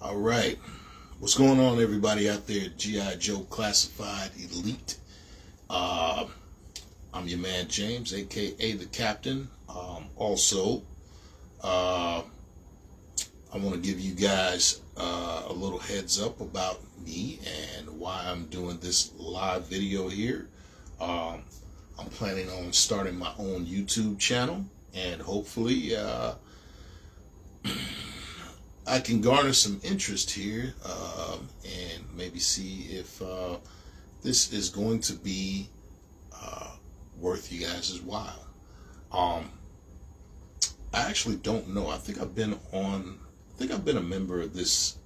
All right. What's going on, everybody out there at G.I. Joe Classified Elite? Uh, I'm your man, James, a.k.a. The Captain. Also, I want to give you guys a little heads up about me and why I'm doing this live video here. I'm planning on starting my own YouTube channel, and hopefully I can garner some interest here and maybe see if this is going to be worth you guys' while. I actually don't know. I think I've been a member of this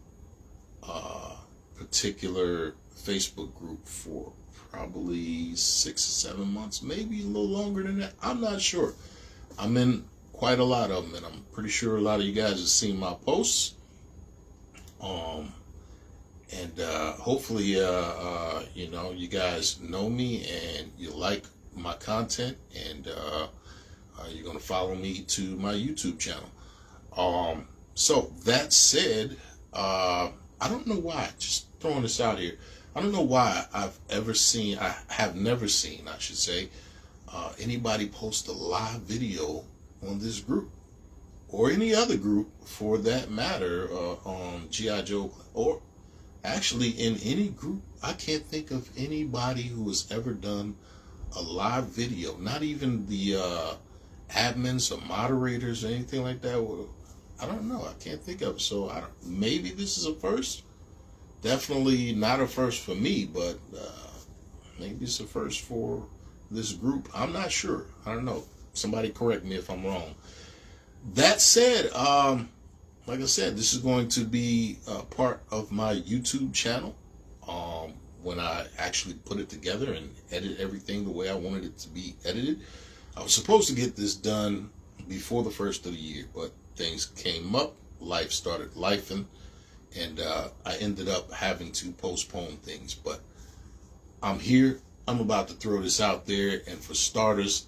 particular Facebook group for probably 6 or 7 months, maybe a little longer than that. I'm not sure. I'm in quite a lot of them, and I'm pretty sure a lot of you guys have seen my posts. And hopefully, you guys know me and you like my content, and you're gonna follow me to my YouTube channel. So that said, I don't know why. Just throwing this out here. I don't know why I have never seen, I should say, anybody post a live video on this group, or any other group for that matter, on G.I. Joe, or actually in any group. I can't think of anybody who has ever done a live video, not even the admins or moderators or anything like that. I don't know. I can't think of it. So maybe this is a first. Definitely not a first for me, but maybe it's a first for this group. I'm not sure. I don't know. Somebody correct me if I'm wrong. That said, like I said, this is going to be part of my YouTube channel when I actually put it together and edit everything the way I wanted it to be edited. I was supposed to get this done before the first of the year, but things came up, life started lifing, and I ended up having to postpone things. But I'm here. I'm about to throw this out there, and for starters,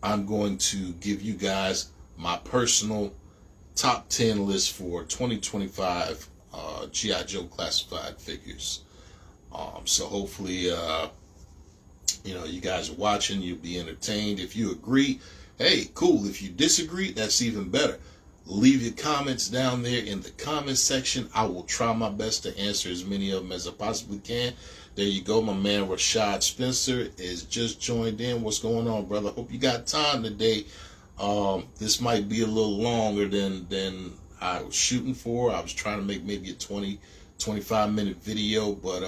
I'm going to give you guys my personal top 10 list for 2025 G.I. Joe classified figures. So hopefully, you guys are watching, you'll be entertained. If you agree, hey, cool. If you disagree, that's even better. Leave your comments down there in the comments section. I will try my best to answer as many of them as I possibly can. There you go. My man Rashad Spencer is just joined in. What's going on, brother? Hope you got time today. This might be a little longer than I was shooting for. I was trying to make maybe a 20-25 minute video, but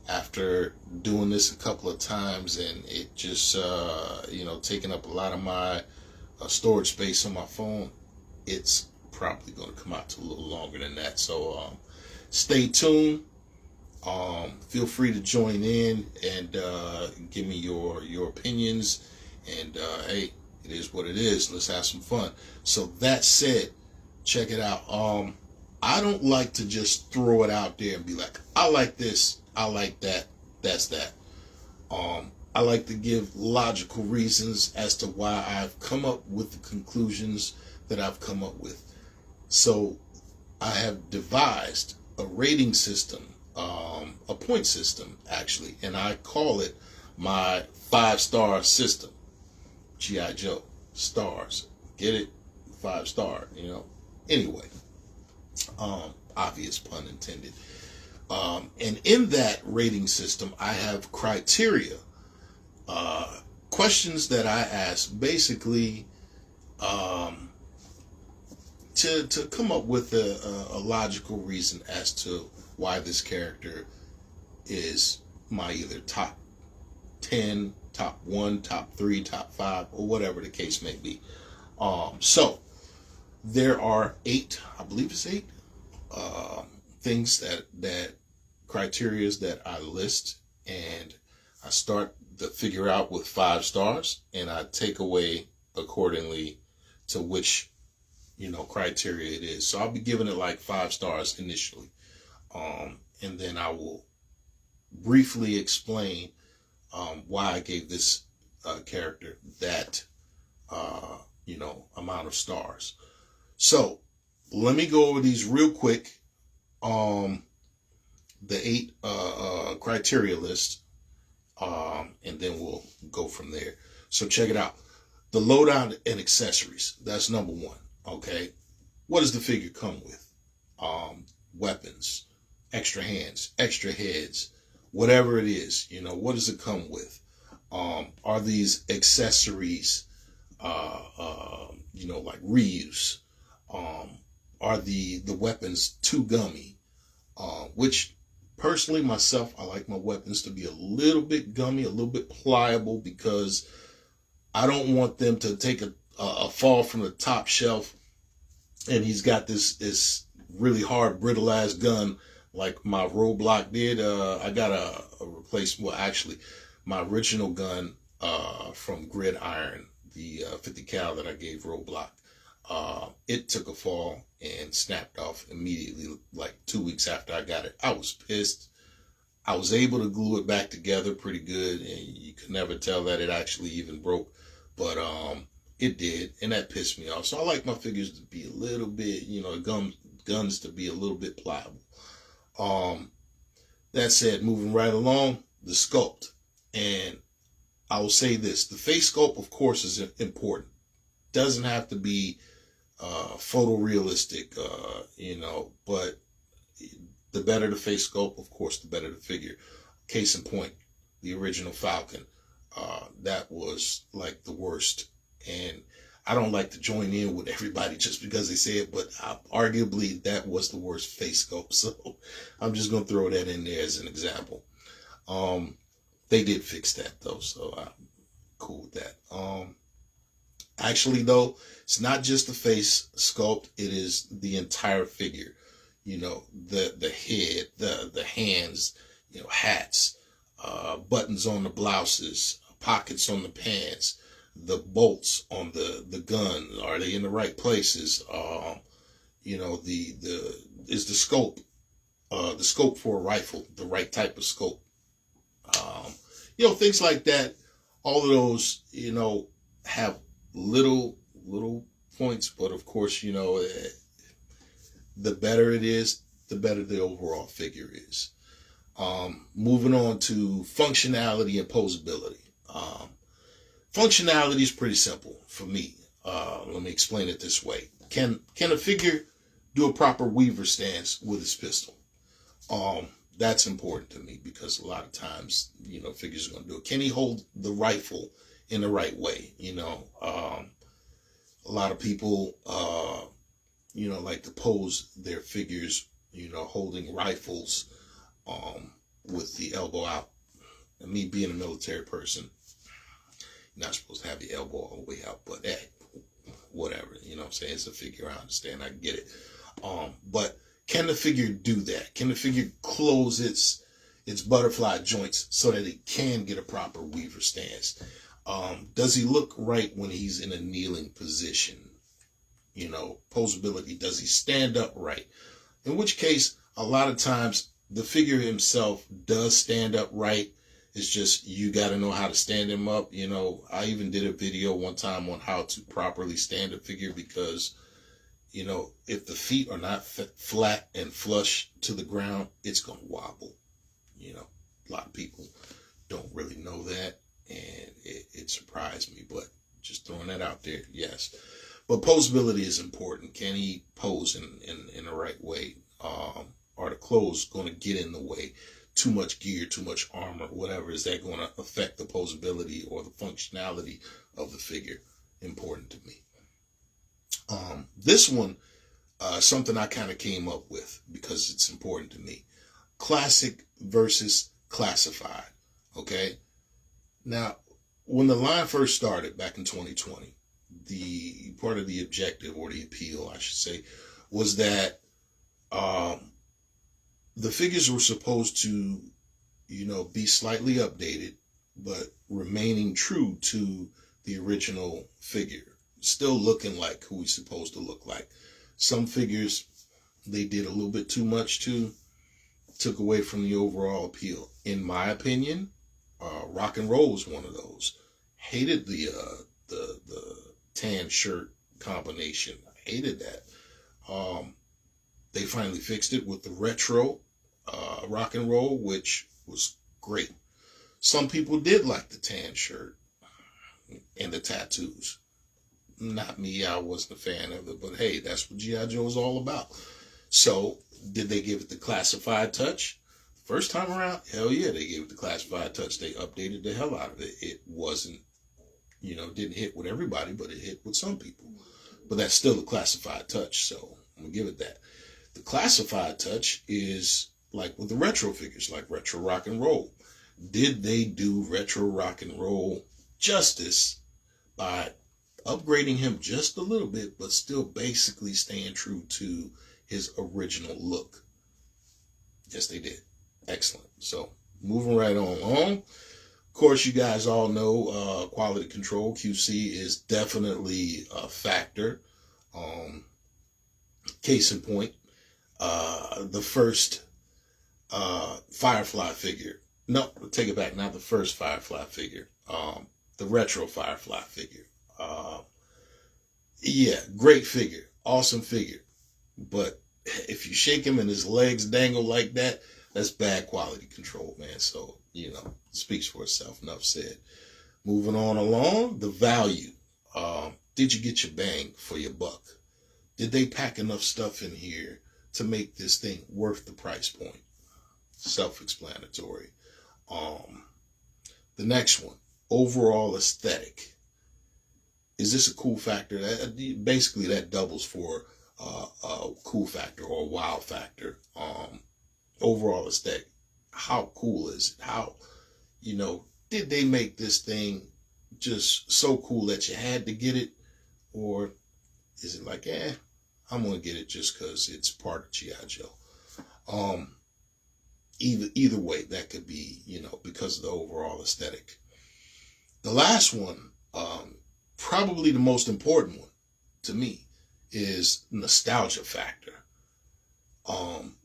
after doing this a couple of times and it just taking up a lot of my storage space on my phone, it's probably going to come out to a little longer than that. So stay tuned. Feel free to join in and give me your opinions, and hey, it is what it is. Let's have some fun. So that said, check it out. I don't like to just throw it out there and be like, I like this, I like that, that's that. I like to give logical reasons as to why I've come up with the conclusions that I've come up with. So I have devised a rating system, a point system actually, and I call it my 5-star system. G.I. Joe, stars, get it? 5-star, Anyway, obvious pun intended. And in that rating system, I have criteria, questions that I ask basically to come up with a logical reason as to why this character is my either top 10, top 1, top 3, top 5, or whatever the case may be. So there are 8, I believe it's 8 things that criterias that I list, and I start to figure out with 5 stars, and I take away accordingly to which criteria it is. So I'll be giving it like 5 stars initially, and then I will briefly explain why I gave this character that amount of stars. So let me go over these real quick. the 8 criteria list, and then we'll go from there. So check it out. The loadout and accessories. That's number one. Okay. What does the figure come with? Weapons, extra hands, extra heads, whatever it is. What does it come with? Are these accessories, like reuse? Are the weapons too gummy? Which personally, myself, I like my weapons to be a little bit gummy, a little bit pliable, because I don't want them to take a fall from the top shelf and he's got this really hard, brittle ass gun like my Roadblock did. I got a replacement. Well, actually, my original gun from Gridiron, the 50 cal that I gave Roadblock, it took a fall and snapped off immediately, like 2 weeks after I got it. I was pissed. I was able to glue it back together pretty good, and you could never tell that it actually even broke, but it did, and that pissed me off. So I like my figures to be a little bit, guns to be a little bit pliable. That said, moving right along, the sculpt. And I will say this, the face sculpt, of course, is important. Doesn't have to be photorealistic, but the better the face sculpt, of course, the better the figure. Case in point, the original Falcon, that was like the worst. And I don't like to join in with everybody just because they say it, but arguably that was the worst face sculpt. So I'm just going to throw that in there as an example. They did fix that though, so I'm cool with that. Actually though, it's not just the face sculpt, it is the entire figure. The head, the hands, hats, buttons on the blouses, pockets on the pants, the bolts on the gun. Are they in the right places? Is the scope, the scope for a rifle, the right type of scope? Things like that. All of those, have little points, but of course, the better it is, the better the overall figure is. Moving on to functionality and posability. Functionality is pretty simple for me. Let me explain it this way. Can a figure do a proper weaver stance with his pistol? That's important to me because a lot of times, figures are going to do it. Can he hold the rifle in the right way? A lot of people, like to pose their figures, holding rifles, with the elbow out. And me being a military person, you're not supposed to have your elbow all the way out, but hey, whatever, what I'm saying? It's a figure, I understand, I get it. But can the figure do that? Can the figure close its butterfly joints so that it can get a proper weaver stance? Does he look right when he's in a kneeling position? Posability, does he stand up right? In which case, a lot of times, the figure himself does stand up right. It's just, you got to know how to stand him up. I even did a video one time on how to properly stand a figure because, if the feet are not flat and flush to the ground, it's going to wobble. A lot of people don't really know that, and it surprised me, but just throwing that out there, yes. But posability is important. Can he pose in the right way? Are the clothes going to get in the way? Too much gear, too much armor, whatever, is that going to affect the posability or the functionality of the figure? Important to me. This one, something I kind of came up with because it's important to me. Classic versus classified. Okay. Now, when the line first started back in 2020, the part of the objective, or the appeal, I should say, was that the figures were supposed to, be slightly updated, but remaining true to the original figure. Still looking like who he's supposed to look like. Some figures, they did a little bit too much to, took away from the overall appeal. In my opinion, Rock and Roll was one of those. Hated the tan shirt combination. I hated that. They finally fixed it with the retro rock and roll, which was great. Some people did like the tan shirt and the tattoos. Not me, I wasn't a fan of it, but hey, that's what G.I. Joe is all about. So, did they give it the classified touch? First time around, hell yeah, they gave it the classified touch. They updated the hell out of it. It wasn't, didn't hit with everybody, but it hit with some people. But that's still a classified touch, so I'm going to give it that. The classified touch is like with the retro figures, like retro rock and roll. Did they do retro rock and roll justice by upgrading him just a little bit, but still basically staying true to his original look? Yes, they did. Excellent. So, moving right on along. Of course, you guys all know quality control, QC, is definitely a factor. Case in point, the first Firefly figure. No, take it back. Not the first Firefly figure. The retro Firefly figure. Yeah, great figure. Awesome figure. But if you shake him and his legs dangle like that, that's bad quality control, man. So, speaks for itself. Enough said. Moving on along, the value. Did you get your bang for your buck? Did they pack enough stuff in here to make this thing worth the price point? Self-explanatory. The next one, overall aesthetic. Is this a cool factor? Basically, that doubles for a cool factor or a wow factor. Overall aesthetic. How cool is it? How, did they make this thing just so cool that you had to get it? Or is it like, I'm going to get it just because it's part of G.I. Joe? Either way, that could be, because of the overall aesthetic. The last one, probably the most important one to me, is nostalgia factor.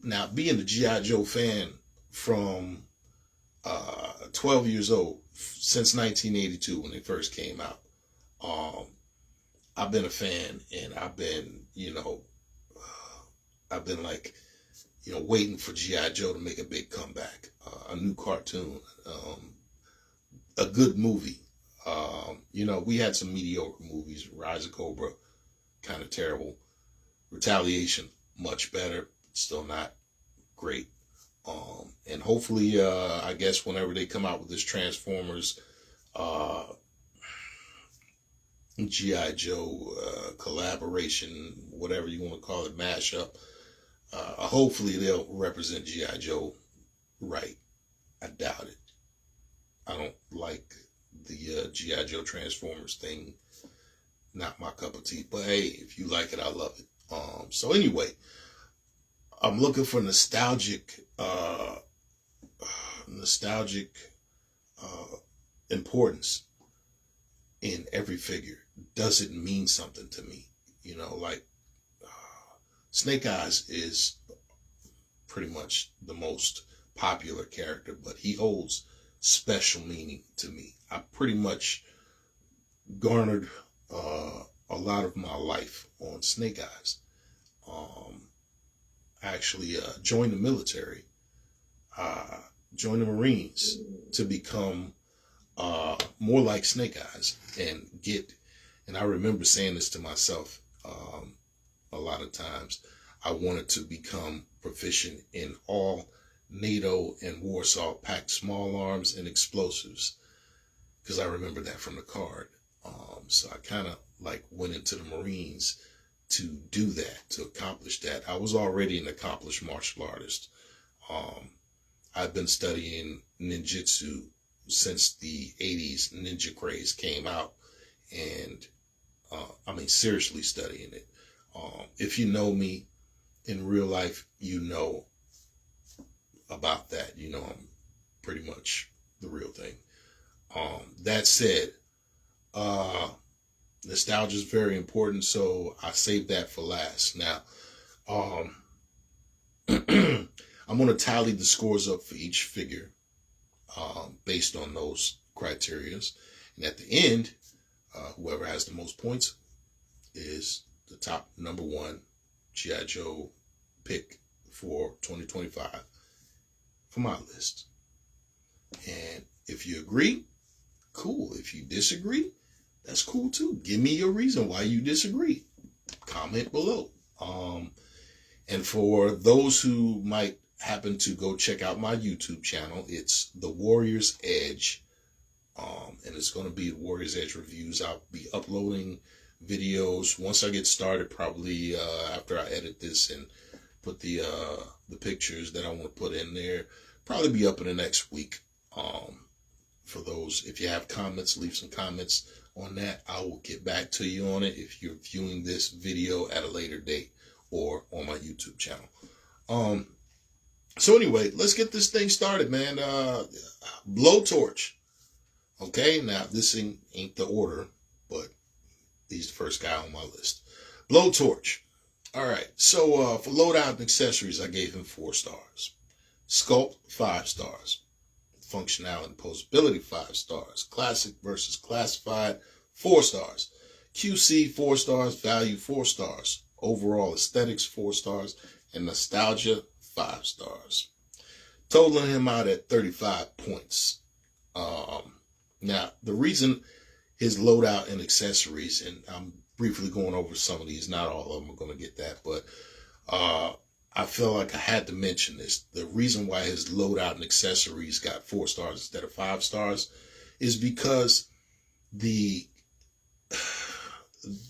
Now, being a G.I. Joe fan from 12 years old, since 1982 when they first came out, I've been a fan, and I've been like, waiting for G.I. Joe to make a big comeback, a new cartoon, a good movie. We had some mediocre movies. Rise of Cobra, kind of terrible. Retaliation, much better, still not great. And hopefully, I guess whenever they come out with this Transformers, G.I. Joe collaboration, whatever you want to call it, mashup, hopefully they'll represent G.I. Joe right. I doubt it. I don't like the G.I. Joe Transformers thing. Not my cup of tea. But hey, if you like it, I love it. So anyway, I'm looking for nostalgic importance in every figure. Does it mean something to me? Like Snake Eyes is pretty much the most popular character, but he holds special meaning to me. I pretty much garnered a lot of my life on Snake Eyes. I actually joined the military, joined the Marines to become more like Snake Eyes and I remember saying this to myself a lot of times. I wanted to become proficient in all NATO and Warsaw packed small arms and explosives, because I remember that from the card. So I kind of went into the Marines to do that, to accomplish that. I was already an accomplished martial artist. I've been studying ninjutsu since the 80s ninja craze came out, and seriously studying it. If you know me in real life, you know about that. I'm pretty much the real thing. That said, nostalgia is very important, so I saved that for last. Now, I'm going to tally the scores up for each figure based on those criterias. And at the end, whoever has the most points is the top number one G.I. Joe pick for 2025 for my list. And if you agree, cool. If you disagree, that's cool too. Give me your reason why you disagree. Comment below. And for those who might happen to go check out my YouTube channel, it's The Warrior's Edge. And it's going to be Warrior's Edge reviews. I'll be uploading videos once I get started, probably after I edit this and put the pictures that I want to put in there. Probably be up in the next week. For those, if you have comments, leave some comments on that. I will get back to you on it if you're viewing this video at a later date or on my YouTube channel. So anyway, let's get this thing started, man. Blowtorch. Okay, now this thing ain't the order, but he's the first guy on my list. Blowtorch. All right, so for loadout and accessories, I gave him 4 stars. Sculpt, 5 stars. Functionality and posability, 5 stars. Classic versus classified, 4 stars. QC, 4 stars. Value, 4 stars. Overall aesthetics, 4 stars. And nostalgia, 5 stars. Totaling him out at 35 points. Now, the reason his loadout and accessories, and I'm briefly going over some of these, not all of them, are going to get that, but I feel like I had to mention this. The reason why his loadout and accessories got 4 stars instead of 5 stars is because the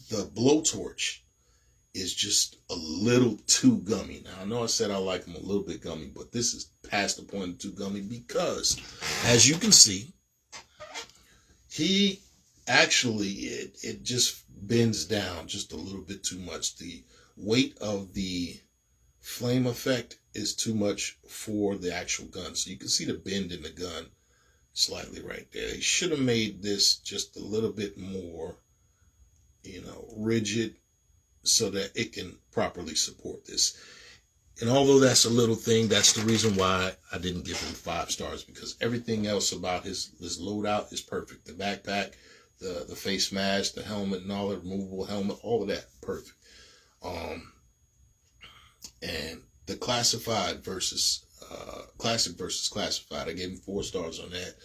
Blowtorch is just a little too gummy. Now, I know I said I like him a little bit gummy, but this is past the point of too gummy because, as you can see, he actually, it just bends down just a little bit too much. The weight of the flame effect is too much for the actual gun. So you can see the bend in the gun slightly right there. They should have made this just a little bit more, rigid so that it can properly support this. And although that's a little thing, that's the reason why I didn't give him 5 stars, because everything else about his loadout is perfect. The backpack, the face mask, the helmet and all the removable helmet, all of that, perfect. And the classified versus classic versus classified, I gave him 4 stars on that,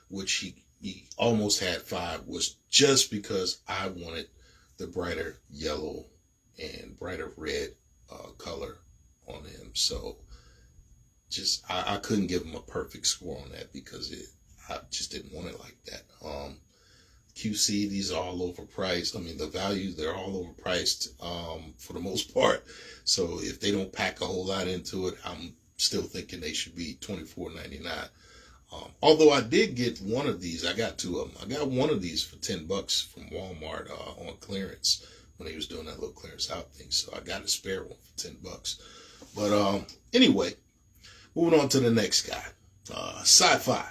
which he almost had 5, was just because I wanted the brighter yellow and brighter red color on him. So just I couldn't give him a perfect score on that because I just didn't want it like that. QC, these are all overpriced. I mean, the values, they're all overpriced for the most part. So if they don't pack a whole lot into it, I'm still thinking they should be $24.99. Although I did get one of these, I got 2 of them. I got one of these for $10 from Walmart on clearance when he was doing that little clearance out thing. So I got a spare one for $10. But anyway, moving on to the next guy. Sci-fi.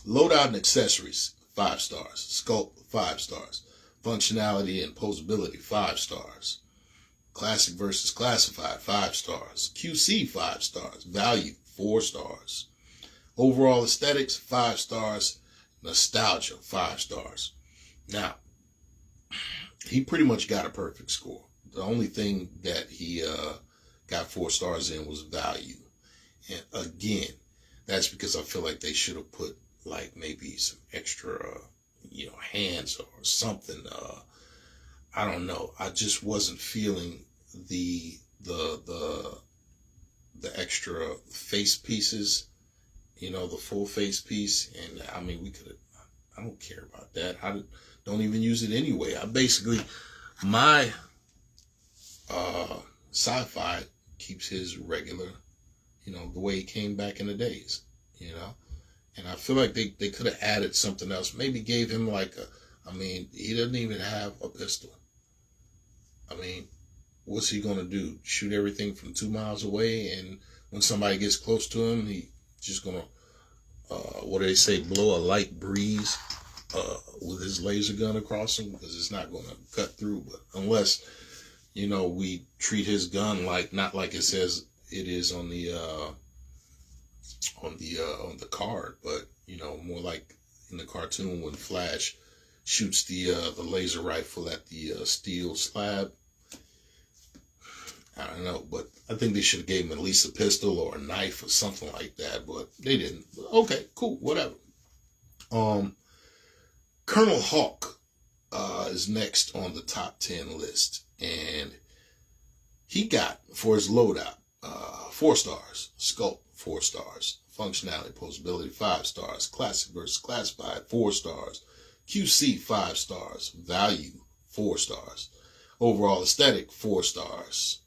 Loadout and accessories, 5 stars. Sculpt, 5 stars. Functionality and posability, 5 stars. Classic versus classified, 5 stars. QC, 5 stars. Value, 4 stars. Overall aesthetics, 5 stars. Nostalgia, 5 stars. Now, he pretty much got a perfect score. The only thing that he got 4 stars in was value. And again, that's because I feel like they should have put like maybe some extra, hands or something. I don't know. I just wasn't feeling the extra face pieces, the full face piece. And I mean, I don't care about that. I don't even use it anyway. I basically, my sci-fi keeps his regular, the way he came back in the days, and I feel like they could have added something else. Maybe gave him he doesn't even have a pistol. I mean, what's he going to do? Shoot everything from 2 miles away, and when somebody gets close to him, he just going to, what do they say, blow a light breeze with his laser gun across him, because it's not going to cut through. But unless, we treat his gun not like it says it is on the card, but more like in the cartoon when Flash shoots the laser rifle at the steel slab. I don't know, but I think they should have gave him at least a pistol or a knife or something like that, but they didn't. Okay, cool, whatever. Colonel Hawk is next on the top 10 list, and he got, for his loadout, 4 stars, sculpt 4 stars, functionality, posability 5 stars, classic versus classified 4 stars, QC 5 stars, value 4 stars, overall aesthetic 4 stars,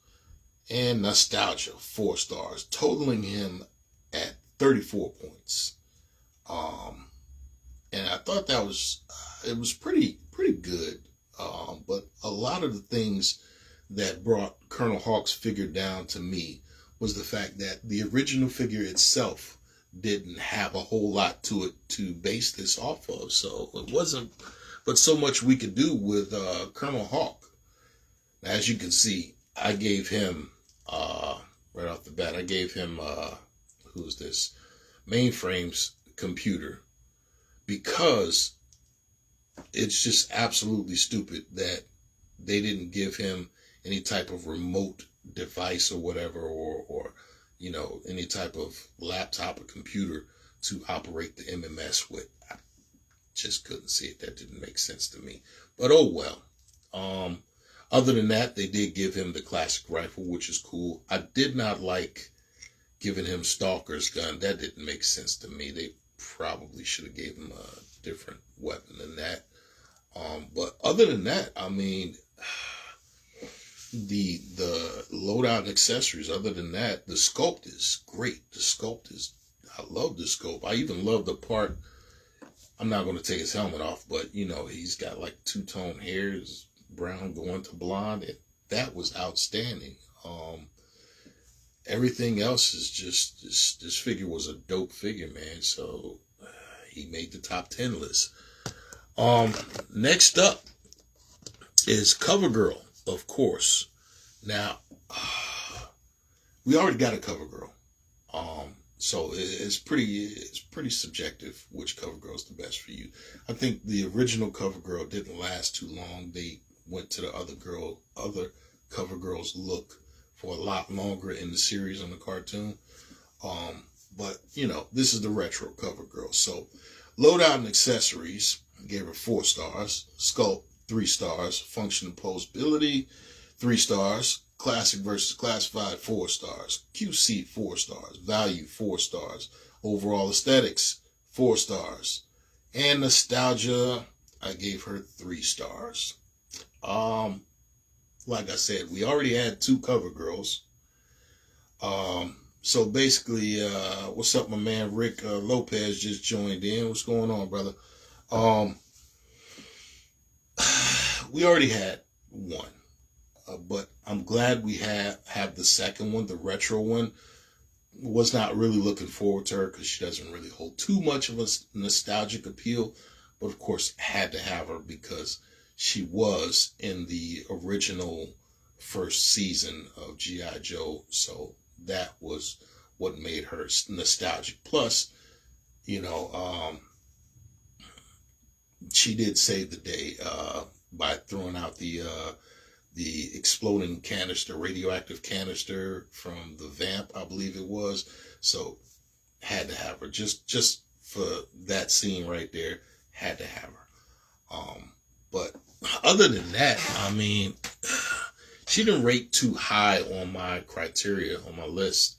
and nostalgia 4 stars, totaling him at 34 points. And I thought that was it was pretty good. But a lot of the things that brought Colonel Hawk's figure down to me was the fact that the original figure itself didn't have a whole lot to it to base this off of. So it wasn't but so much we could do with Colonel Hawk. As you can see, I gave him right off the bat, I gave him who's this? Mainframe's computer, because it's just absolutely stupid that they didn't give him any type of remote device or whatever, or you know, any type of laptop or computer to operate the MMS with. I just couldn't see it. That didn't make sense to me. But oh well. Other than that, they did give him the classic rifle, which is cool. I did not like giving him Stalker's gun. That didn't make sense to me. They probably should have gave him a different weapon than that. But other than that, I mean, the loadout and accessories, other than that, the sculpt is great. The sculpt is, I love the sculpt. I even love the part, I'm not going to take his helmet off, but you know, he's got like two-tone hair, his brown going to blonde. That was outstanding. Everything else is just, this figure was a dope figure, man. So he made the top 10 list. Next up is CoverGirl, of course. Now, we already got a CoverGirl. So it's pretty subjective which CoverGirl is the best for you. I think the original CoverGirl didn't last too long. They went to the other CoverGirl's look for a lot longer in the series on the cartoon. But you know, this is the retro CoverGirl. So loadout and accessories, gave her 4 stars, sculpt 3 stars, function and posability 3 stars, classic versus classified 4 stars, QC 4 stars, value 4 stars, overall aesthetics 4 stars, and nostalgia, I gave her 3 stars. Like I said, we already had 2 CoverGirls. So basically, what's up, my man Rick Lopez just joined in. What's going on, brother? We already had 1, but I'm glad we have the second one, the retro one. Was not really looking forward to her because she doesn't really hold too much of a nostalgic appeal, but of course had to have her because she was in the original first season of G.I. Joe, so that was what made her nostalgic. Plus, you know, she did save the day by throwing out the exploding canister, radioactive canister from the Vamp, I believe it was. So had to have her just for that scene right there. Had to have her. But other than that, I mean, she didn't rate too high on my criteria, on my list,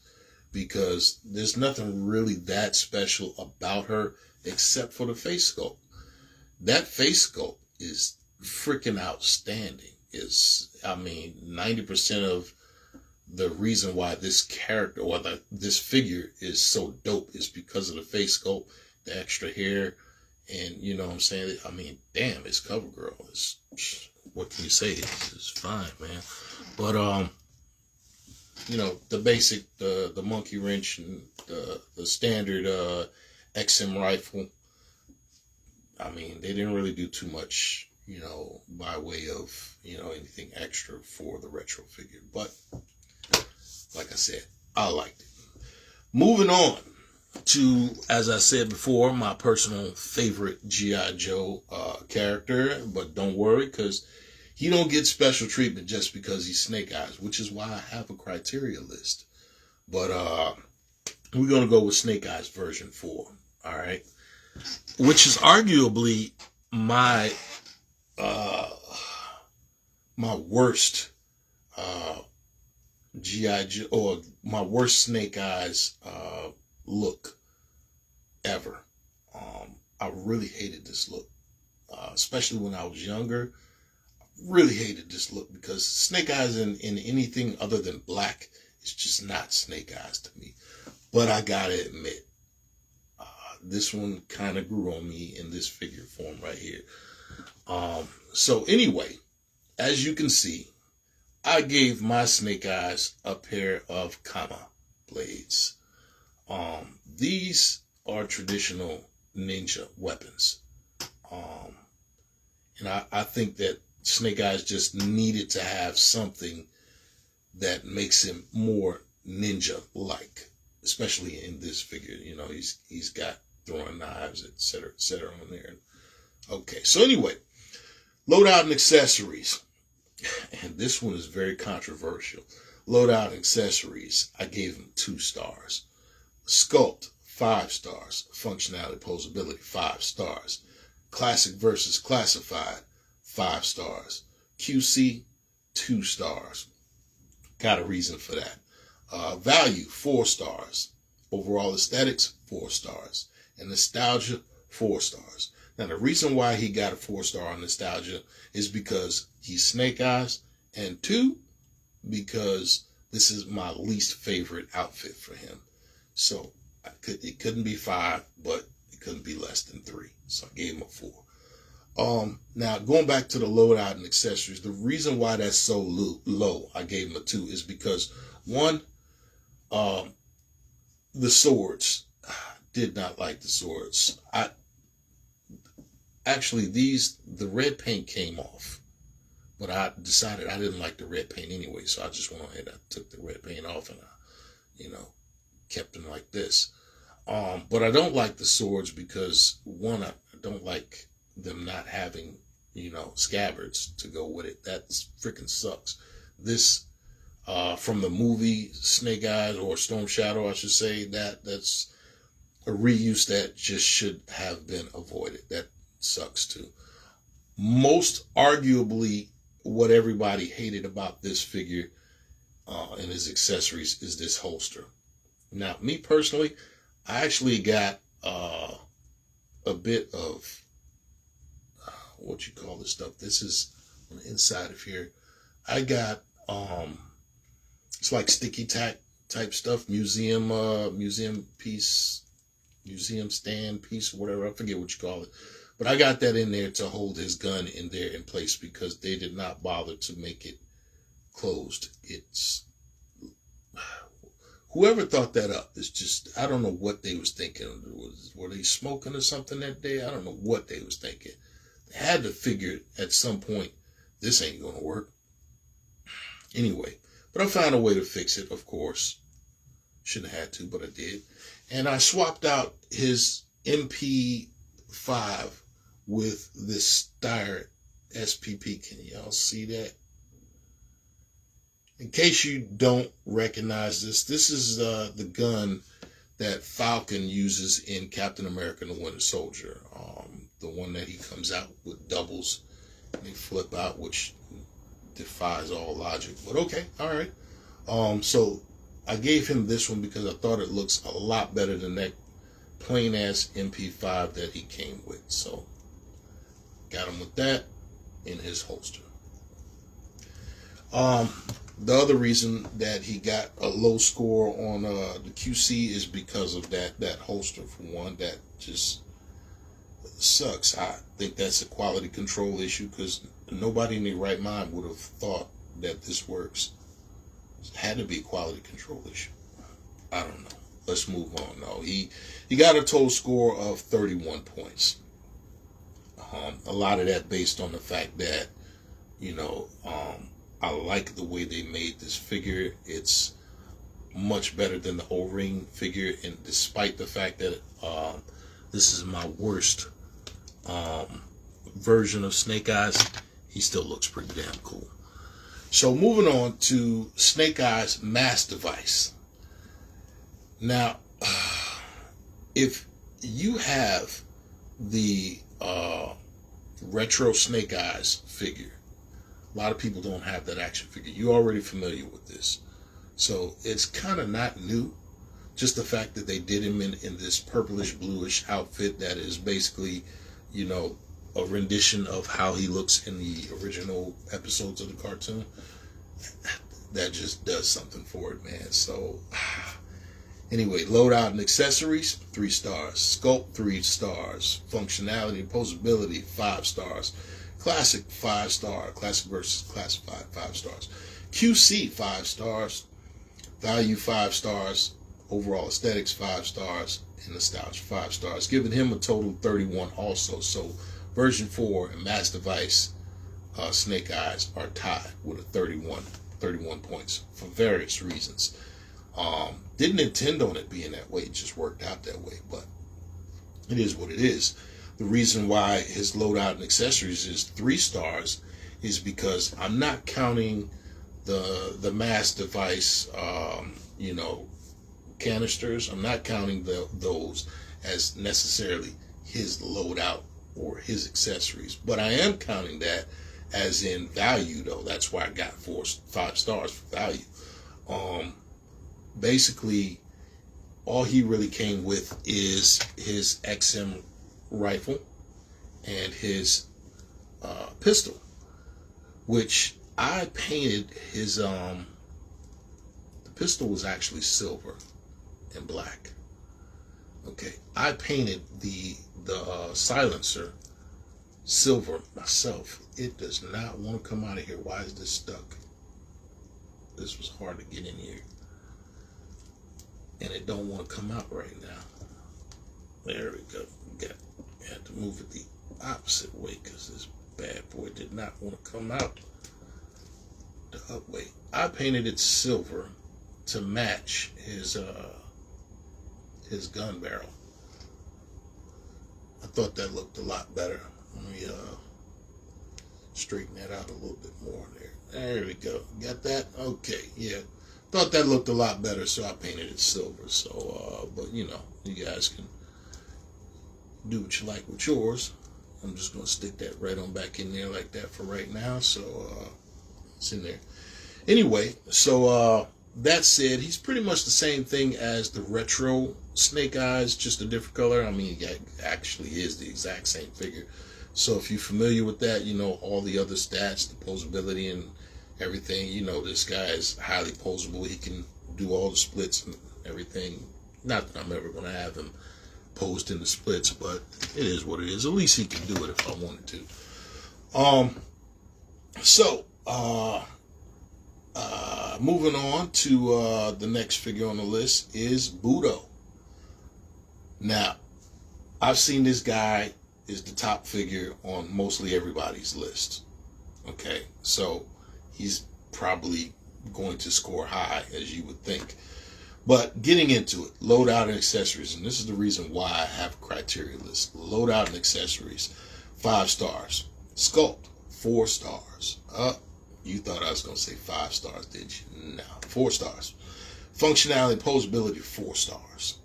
because there's nothing really that special about her except for the face sculpt. That face sculpt is freaking outstanding. I mean, 90% of the reason why this character or this figure is so dope is because of the face sculpt, the extra hair, and you know what I'm saying? I mean, damn, it's CoverGirl. What can you say? It's fine, man. But you know, the basic, the monkey wrench and the standard XM rifle. I mean, they didn't really do too much, you know, by way of, you know, anything extra for the retro figure. But like I said, I liked it. Moving on to, as I said before, my personal favorite G.I. Joe character. But don't worry, because he don't get special treatment just because he's Snake Eyes, which is why I have a criteria list. But we're gonna go with Snake Eyes version 4. All right, which is arguably my my worst G.I. Joe, or my worst Snake Eyes look ever. I really hated this look, especially when I was younger. I really hated this look because Snake Eyes in anything other than black is just not Snake Eyes to me. But I gotta admit, this one kind of grew on me in this figure form right here. So anyway, as you can see, I gave my Snake Eyes a pair of Kama blades. These are traditional ninja weapons. And I think that Snake Eyes just needed to have something that makes him more ninja-like, especially in this figure. You know, he's got throwing knives, etc. on there. Okay, so anyway, loadout and accessories. And this one is very controversial. Loadout and accessories, I gave him 2 stars. Sculpt, 5 stars. Functionality, posability, 5 stars. Classic versus classified, 5 stars. QC, 2 stars. Got a reason for that. Value, 4 stars. Overall aesthetics, 4 stars. And nostalgia, 4 stars. Now, the reason why he got a 4-star on nostalgia is because he's Snake Eyes, and 2, because this is my least favorite outfit for him. So it couldn't be 5, but it couldn't be less than 3. So I gave him a 4. Now, going back to the loadout and accessories, the reason why that's so low, I gave him a 2, is because, 1, the swords. Did not like the swords. Actually, the red paint came off, but I decided I didn't like the red paint anyway, so I just went ahead and I took the red paint off and I, kept them like this. But I don't like the swords because, 1, I don't like them not having, scabbards to go with it. That freaking sucks. This, from the movie Snake Eyes, or Storm Shadow, I should say, that's a reuse that just should have been avoided. That sucks too. Most arguably, what everybody hated about this figure and his accessories is this holster. Now, me personally, I actually got a bit of what you call this stuff. This is on the inside of here. I got it's like sticky tack type stuff, museum piece, museum stand piece, or whatever. I forget what you call it. But I got that in there to hold his gun in there in place because they did not bother to make it closed. It's whoever thought that up is just, I don't know what they was thinking. Were they smoking or something that day? I don't know what they was thinking. They had to figure at some point, this ain't going to work. Anyway, but I found a way to fix it, of course. Shouldn't have had to, but I did. And I swapped out his MP5 with this Steyr SPP. Can y'all see that? In case you don't recognize this is the gun that Falcon uses in Captain America and the Winter Soldier. The one that he comes out with doubles and they flip out, which defies all logic. But okay, all right. So I gave him this one because I thought it looks a lot better than that plain ass MP5 that he came with. So got him with that in his holster. The other reason that he got a low score on the QC is because of that holster. For one, that just sucks. I think that's a quality control issue because nobody in their right mind would have thought that this works. It had to be a quality control issue. I don't know. Let's move on. No, he got a total score of 31 points. A lot of that based on the fact that, I like the way they made this figure. It's much better than the O-Ring figure, and despite the fact that this is my worst version of Snake Eyes, he still looks pretty damn cool. So moving on to Snake Eyes Mass Device. Now, if you have the retro Snake Eyes figure, a lot of people don't have that action figure. You're already familiar with this. So it's kind of not new. Just the fact that they did him in this purplish bluish outfit that is basically, you know, a rendition of how he looks in the original episodes of the cartoon. That just does something for it, man. So anyway, loadout and accessories, 3 stars. Sculpt, 3 stars. Functionality and posability, 5 stars. Classic, 5 star. Classic versus classified, 5 stars. QC, 5 stars. Value, 5 stars. Overall aesthetics, 5 stars. And nostalgia, 5 stars. Giving him a total of 31 also. So version 4 and Mass Device Snake Eyes are tied with a 31 points for various reasons. Didn't intend on it being that way. It just worked out that way. But it is what it is. The reason why his loadout and accessories is 3 stars is because I'm not counting the Mass Device, you know, canisters. I'm not counting those as necessarily his loadout or his accessories, but I am counting that as in value, though. That's why I got 5 stars for value. Basically, all he really came with is his XM rifle and his pistol, which I painted his the pistol was actually silver and black. Okay, I painted the silencer silver myself. It does not want to come out of here. Why is this stuck? This was hard to get in here, and it don't want to come out right now. There we go. Had to move it the opposite way because this bad boy did not want to come out the up way. I painted it silver to match his gun barrel. I thought that looked a lot better. Let me straighten that out a little bit more there. There we go. Got that? Okay, yeah. Thought that looked a lot better, so I painted it silver. So, but you know, you guys can do what you like with yours. I'm just going to stick that right on back in there like that for right now. So, it's in there. Anyway, so that said, he's pretty much the same thing as the retro Snake Eyes, just a different color. I mean, he actually is the exact same figure. So if you're familiar with that, you know all the other stats, the posability and everything. You know this guy is highly posable. He can do all the splits and everything. Not that I'm ever going to have him posed in the splits, but it is what it is. At least he can do it if I wanted to. Moving on to the next figure on the list is Budo. Now, I've seen this guy is the top figure on mostly everybody's list. Okay, so he's probably going to score high, as you would think. But getting into it, loadout and accessories, and this is the reason why I have a criteria list. Loadout and accessories, 5 stars. Sculpt, 4 stars. You thought I was going to say 5 stars, did you? No, 4 stars. Functionality and posability, 4 stars.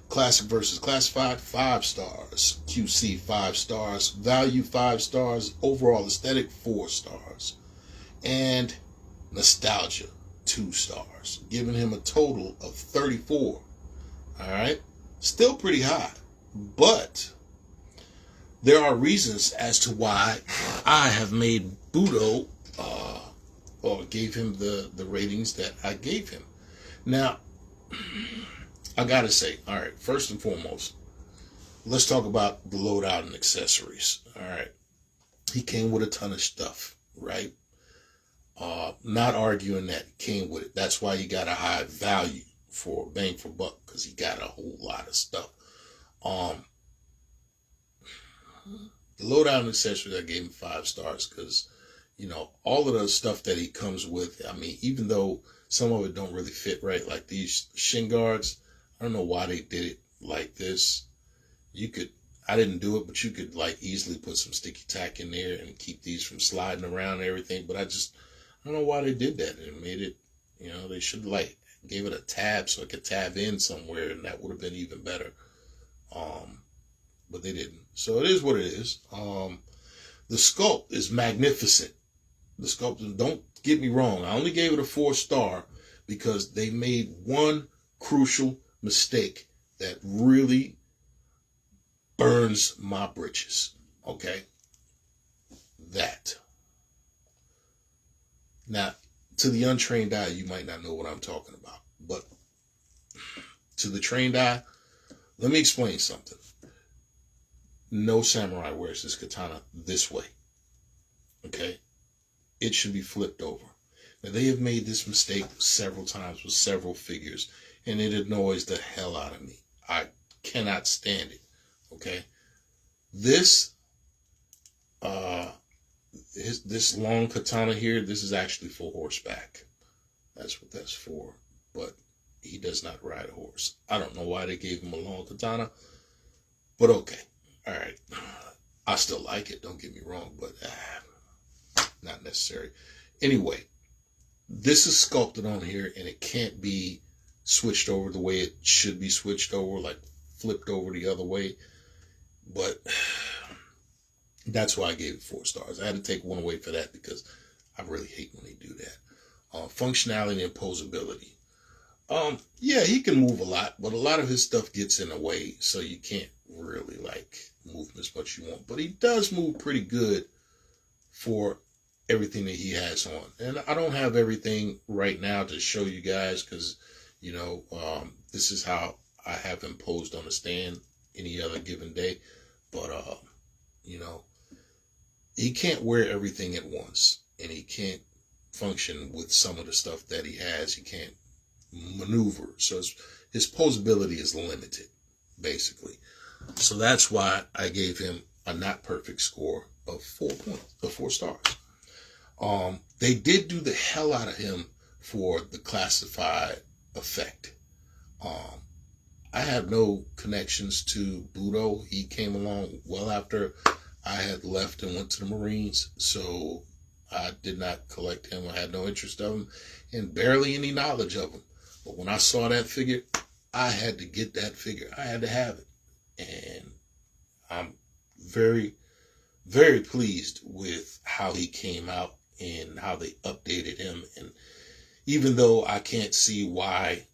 Classic versus classified, 5 stars. QC, 5 stars. Value, 5 stars. Overall aesthetic, 4 stars. And nostalgia, 2 stars. Giving him a total of 34. Alright? Still pretty high. But there are reasons as to why I have made Budo or gave him the ratings that I gave him. Now, I gotta say, all right, first and foremost, let's talk about the loadout and accessories. All right, he came with a ton of stuff, right? Not arguing that he came with it. That's why he got a high value for bang for buck, because he got a whole lot of stuff. The loadout and accessories, I gave him 5 stars because, you know, all of the stuff that he comes with, I mean, even though some of it don't really fit right, like these shin guards, I don't know why they did it like this. You could, I didn't do it, but you could like easily put some sticky tack in there and keep these from sliding around and everything. But I don't know why they did that. It made it, they should like gave it a tab so it could tab in somewhere, and that would have been even better. But they didn't. So it is what it is. The sculpt is magnificent. The sculpt, don't get me wrong, I only gave it a 4-star because they made one crucial mistake that really burns my britches. Okay? That. Now, to the untrained eye, you might not know what I'm talking about. But to the trained eye, let me explain something. No samurai wears this katana this way. Okay? It should be flipped over. Now, they have made this mistake several times with several figures, and it annoys the hell out of me. I cannot stand it. Okay? This this long katana here, this is actually for horseback. That's what that's for. But he does not ride a horse. I don't know why they gave him a long katana, but okay. All right. I still like it, don't get me wrong, but not necessary. Anyway, this is sculpted on here, and it can't be switched over the way it should be switched over, like flipped over the other way. But that's why I gave it 4 stars. I had to take one away for that because I really hate when they do that. Functionality and posability. Yeah, he can move a lot, but a lot of his stuff gets in the way, so you can't really like move him as much as you want. But he does move pretty good for everything that he has on. And I don't have everything right now to show you guys because, this is how I have him posed on the stand any other given day. But, he can't wear everything at once, and he can't function with some of the stuff that he has. He can't maneuver. So his posability is limited, basically. So that's why I gave him a not perfect score of 4 stars. They did do the hell out of him for the classified effect. I have no connections to Budo. He came along well after I had left and went to the Marines, so I did not collect him. I had no interest of him and barely any knowledge of him. But when I saw that figure, I had to get that figure. I had to have it. And I'm very, very pleased with how he came out and how they updated him. And even though I can't see why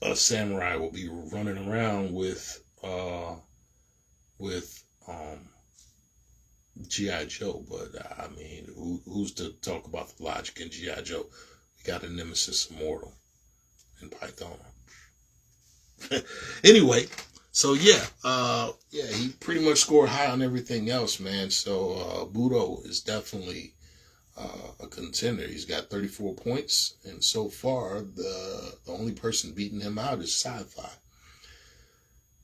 a samurai will be running around with G.I. Joe, but I mean, who's to talk about the logic in G.I. Joe? We got a Nemesis Immortal in Python. Anyway, so yeah, he pretty much scored high on everything else, man. So Budo is definitely a contender. He's got 34 points, and so far the only person beating him out is Sci-Fi.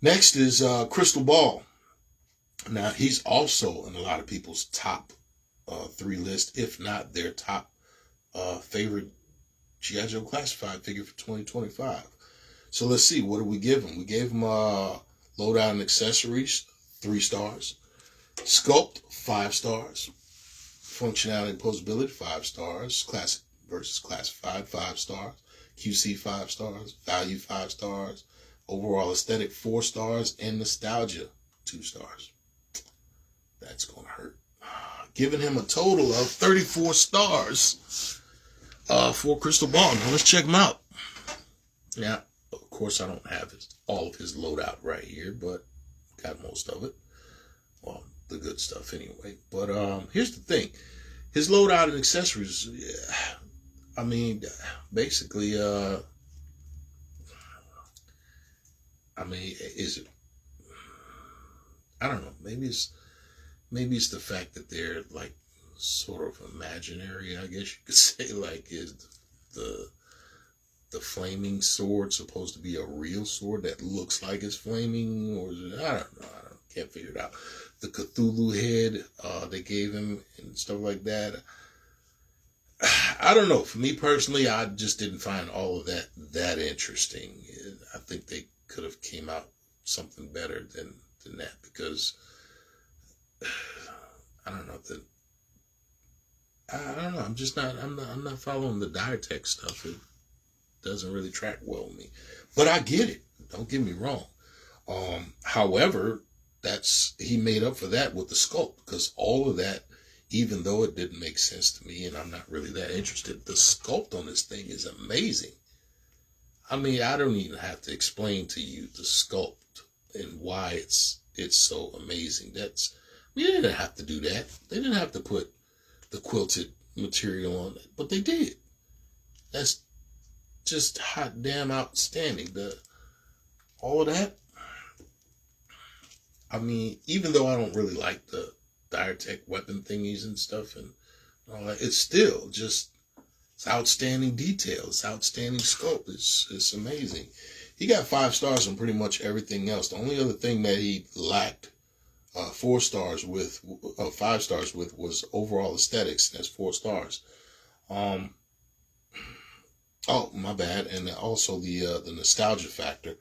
Next is Crystal Ball. Now he's also in a lot of people's top 3 list, if not their top favorite G.I. Joe classified figure for 2025. So let's see, what did we give him? We gave him loadout and accessories, 3 stars. Sculpt, 5 stars. Functionality and posability, 5 stars. Classic versus classified, 5 stars. QC, 5 stars. Value, 5 stars. Overall aesthetic, 4 stars. And nostalgia, 2 stars. That's going to hurt. Giving him a total of 34 stars for Crystal Ball. Now let's check him out. Now, of course, I don't have all of his loadout right here, but got most of it. Well, the good stuff anyway. But here's the thing. His loadout and accessories, I mean, basically, is it, I don't know, maybe it's the fact that they're like sort of imaginary, I guess you could say. Like, is the flaming sword supposed to be a real sword that looks like it's flaming, or is it, I don't know, can't figure it out. The Cthulhu head they gave him and stuff like that, I don't know. For me personally, I just didn't find all of that interesting. I think they could have came out something better than that, because I don't know that. I don't know. I'm not following the Diatech stuff. It doesn't really track well with me, but I get it. Don't get me wrong. However, he made up for that with the sculpt, because all of that, even though it didn't make sense to me and I'm not really that interested, the sculpt on this thing is amazing. I mean, I don't even have to explain to you the sculpt and why it's so amazing. We didn't have to do that. They didn't have to put the quilted material on it, but they did. That's just hot damn outstanding. All of that. I mean, even though I don't really like the Diatech weapon thingies and stuff and all that, it's still just, it's outstanding detail. It's outstanding sculpt. It's amazing. He got 5 stars on pretty much everything else. The only other thing that he lacked 5 stars with was overall aesthetics. That's 4 stars. Oh, my bad. And also the nostalgia factor.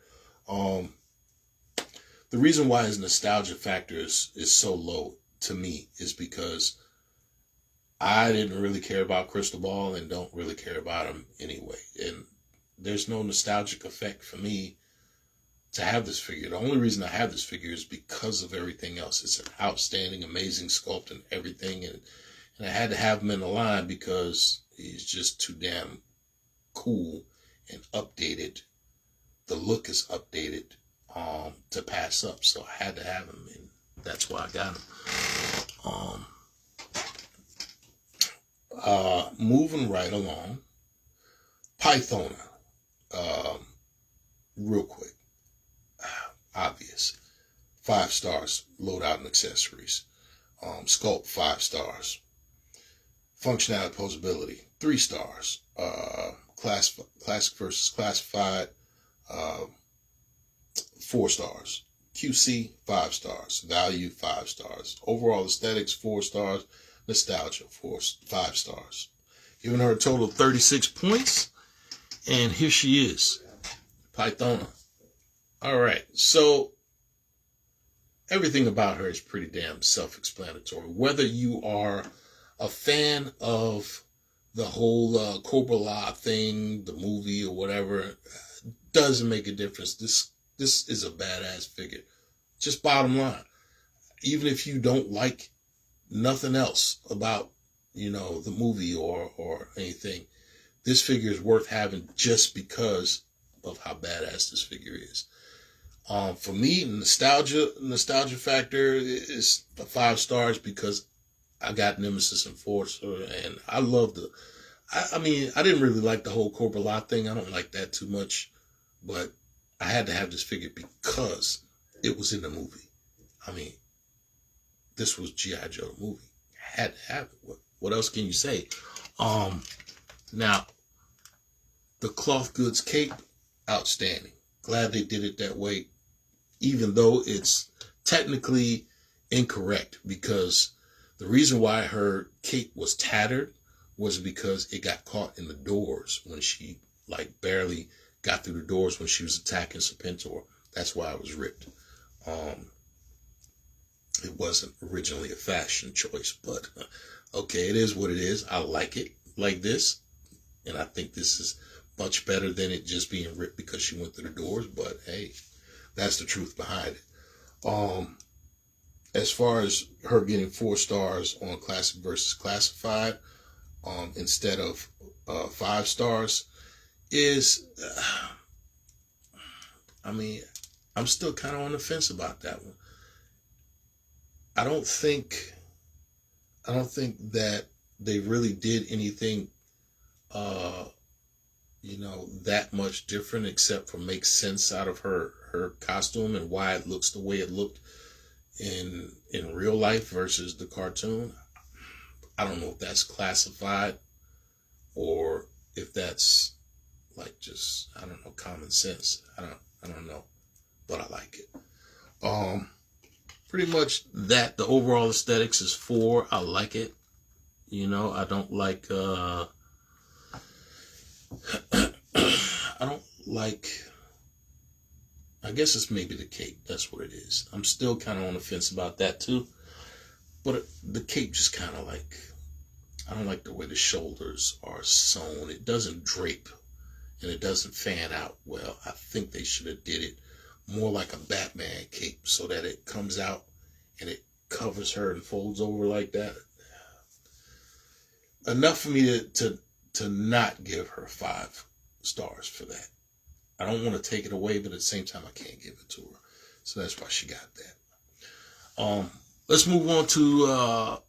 The reason why his nostalgia factor is so low to me is because I didn't really care about Cristobal and don't really care about him anyway. And there's no nostalgic effect for me to have this figure. The only reason I have this figure is because of everything else. It's an outstanding, amazing sculpt and everything. And I had to have him in the line because he's just too damn cool and updated. The look is updated to pass up. So I had to have him, and that's why I got him. Moving right along, Pythona. Real quick. Obvious. 5 stars. Loadout and accessories. Sculpt, 5 stars. Functionality, posability, 3 stars. Classic versus classified, 4 stars. QC, 5 stars. Value, 5 stars. Overall aesthetics, 4 stars. Nostalgia, 5 stars. Giving her a total of 36 points. And here she is. Pythona. All right. So everything about her is pretty damn self-explanatory. Whether you are a fan of the whole Cobra La thing, the movie or whatever, doesn't make a difference. This is a badass figure. Just bottom line. Even if you don't like nothing else about, the movie or anything, this figure is worth having just because of how badass this figure is. For me, nostalgia factor is 5 stars because I got Nemesis Enforcer, and I love I didn't really like the whole Cobra La thing. I don't like that too much, but I had to have this figure because it was in the movie. I mean, this was G.I. Joe movie. I had to have it. What else can you say? Now, the cloth goods cape, outstanding. Glad they did it that way, even though it's technically incorrect, because the reason why her cape was tattered was because it got caught in the doors when she barely got through the doors when she was attacking Serpentor. That's why it was ripped. It wasn't originally a fashion choice, but okay, it is what it is. I like it like this, and I think this is much better than it just being ripped because she went through the doors, but hey, that's the truth behind it. As far as her getting 4 stars on classic versus classified, instead of 5 stars, is, I'm still kind of on the fence about that one. I don't think that they really did anything, that much different, except for make sense out of her costume and why it looks the way it looked in real life versus the cartoon. I don't know if that's classified or if that's just, common sense. I don't know, but I like it. Pretty much that. The overall aesthetics is 4. I like it. I don't like, I guess it's maybe the cape. That's what it is. I'm still kind of on the fence about that too. But the cape just kind of like, I don't like the way the shoulders are sewn. It doesn't drape and it doesn't fan out well. I think they should have did it more like a Batman cape so that it comes out and it covers her and folds over like that. Enough for me to not give her 5 stars for that. I don't want to take it away, but at the same time, I can't give it to her. So that's why she got that. Let's move on to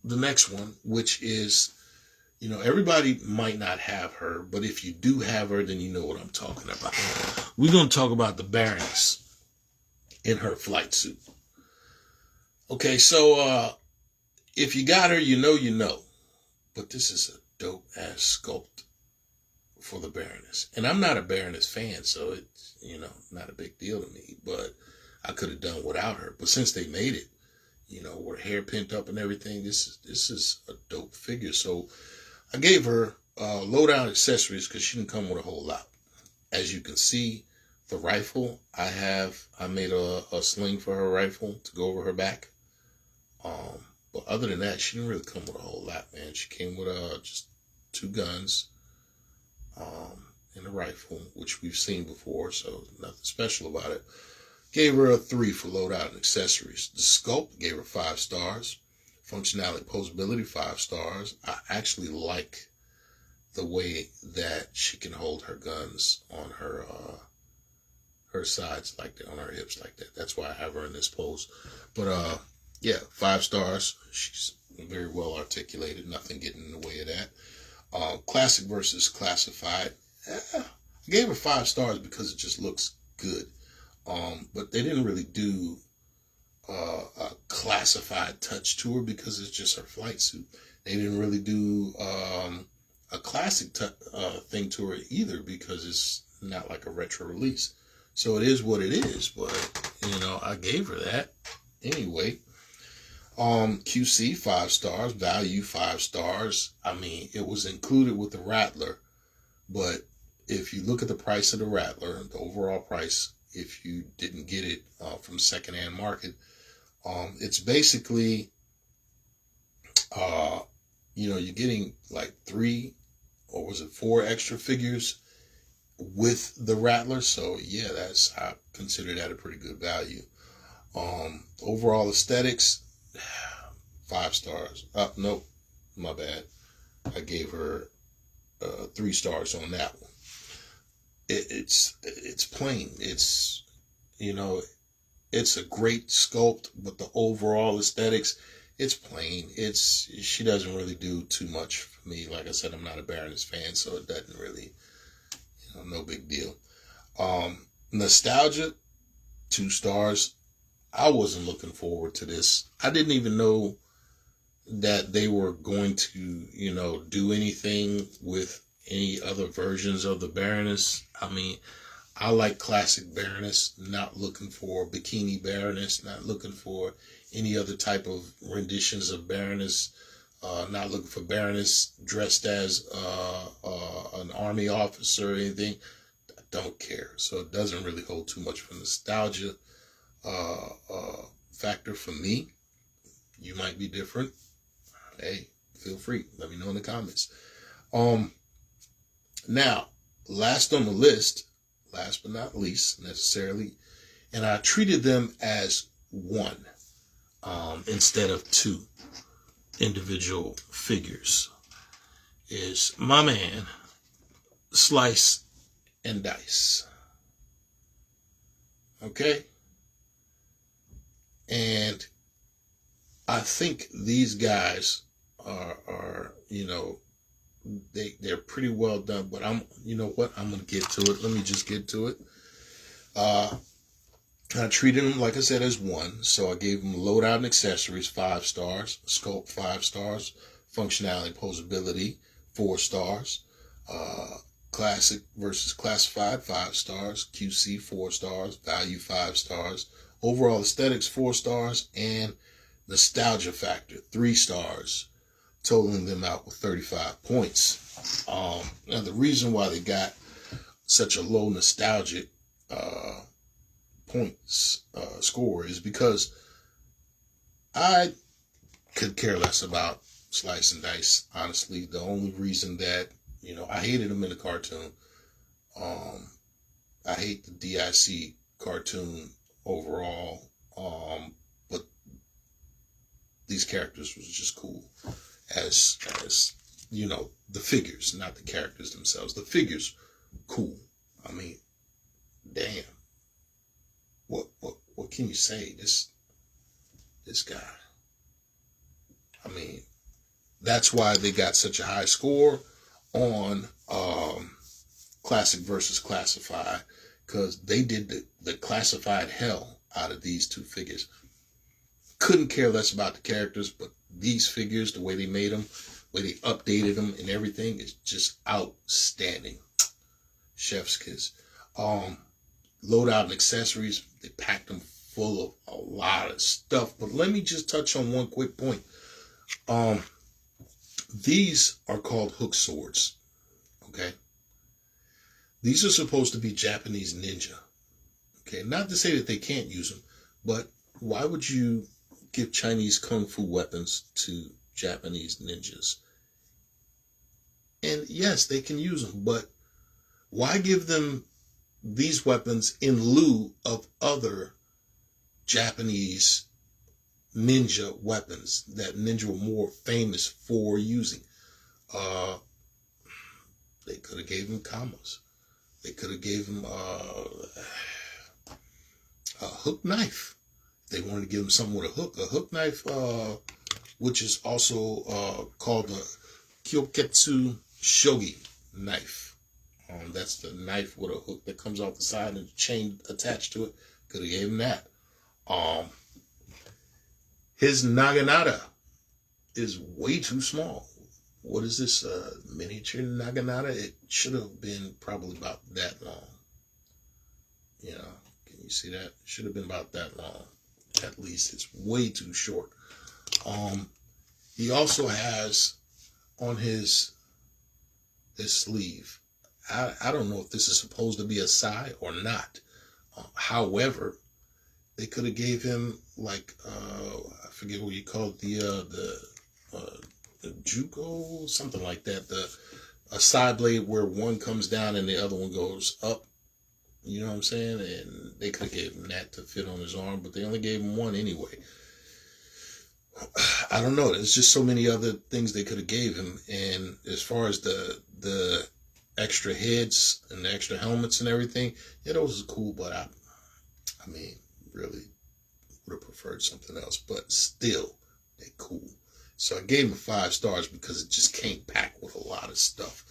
the next one, which is, everybody might not have her, but if you do have her, then you know what I'm talking about. We're going to talk about the Baroness in her flight suit. Okay, so if you got her, you know. But this is a dope-ass sculpt for the Baroness. And I'm not a Baroness fan, so it's, not a big deal to me. But I could have done without her. But since they made it, with her hair pent up and everything, this is a dope figure. So I gave her low-down accessories because she didn't come with a whole lot. As you can see, the rifle, I made a sling for her rifle to go over her back. But other than that, she didn't really come with a whole lot, man. She came with just 2 guns and a rifle, which we've seen before, so nothing special about it. Gave her a 3 for loadout and accessories. The sculpt, gave her 5 stars. Functionality, posability, 5 stars. I actually like the way that she can hold her guns on her sides like that, on her hips like that. That's why I have her in this pose. But yeah, 5 stars. She's very well articulated. Nothing getting in the way of that. Classic versus classified. I gave her 5 stars because it just looks good. But they didn't really do a classified touch to her because it's just her flight suit. They didn't really do a classic thing to her either because it's not like a retro release. So it is what it is. But, I gave her that anyway. QC 5 stars, value 5 stars. I mean, it was included with the Rattler, but if you look at the price of the Rattler, the overall price, if you didn't get it from secondhand market, it's basically, you're getting like 3 or was it 4 extra figures with the Rattler. So yeah, I consider that a pretty good value. Overall aesthetics, 5 stars. Nope, my bad. I gave her 3 stars on that one. It's plain. It's it's a great sculpt, but the overall aesthetics, it's plain. She doesn't really do too much for me. Like I said, I'm not a Baroness fan, so it doesn't really, no big deal. Nostalgia, 2 stars. I wasn't looking forward to this. I didn't even know that they were going to, do anything with any other versions of the Baroness. I mean, I like classic Baroness, not looking for bikini Baroness, not looking for any other type of renditions of Baroness, not looking for Baroness dressed as an army officer or anything. I don't care. So it doesn't really hold too much for nostalgia factor for me. You might be different. Hey, feel free. Let me know in the comments. Now, last on the list, last but not least necessarily, and I treated them as one instead of 2 individual figures, is my man, Slice and Dice. Okay? And I think these guys are they're pretty well done, but I'm going to get to it. Let me just get to it. I treated them, like I said, as one. So I gave them loadout and accessories, 5 stars, sculpt 5 stars, functionality, posability, 4 stars, classic versus classified, 5 stars, QC 4 stars, value 5 stars, overall aesthetics 4 stars, and nostalgia factor 3 stars, totaling them out with 35 points. Now the reason why they got such a low nostalgic points score is because I could care less about Slice and Dice. Honestly, the only reason that, I hated him in the cartoon. I hate the DIC cartoon overall. But these characters was just cool as the figures, not the characters themselves. The figures, cool. I mean, damn. What can you say? This guy. I mean, that's why they got such a high score on Classic versus Classified, because they did the classified hell out of these two figures. Couldn't care less about the characters, but these figures, the way they made them, the way they updated them and everything, is just outstanding. Chef's kiss. Loadout and accessories, they packed them full of a lot of stuff. But let me just touch on one quick point. These are called hook swords. Okay? These are supposed to be Japanese ninja. Okay? Not to say that they can't use them, but why would you give Chinese kung fu weapons to Japanese ninjas? And yes, they can use them, but why give them these weapons in lieu of other Japanese ninja weapons that ninja were more famous for using? They could have gave him kamas. They could have gave him a hook knife. They wanted to give him something with a hook knife, which is also called the Kyoketsu Shogi knife. That's the knife with a hook that comes off the side and a chain attached to it. Could have gave him that. His Naginata is way too small. What is this, miniature Naginata? It should have been probably about that long. Can you see that? It should have been about that long. At least it's way too short. He also has on his sleeve, I don't know if this is supposed to be a sai or not. However, they could have gave him like I forget what you call it, the juko, something like that. A side blade where one comes down and the other one goes up. You know what I'm saying? And they could have gave him that to fit on his arm, but they only gave him one anyway. I don't know. There's just so many other things they could have gave him. And as far as the extra heads and the extra helmets and everything, yeah, those are cool, but I mean, really would have preferred something else, but still, they cool. So I gave him 5 stars because it just came packed with a lot of stuff.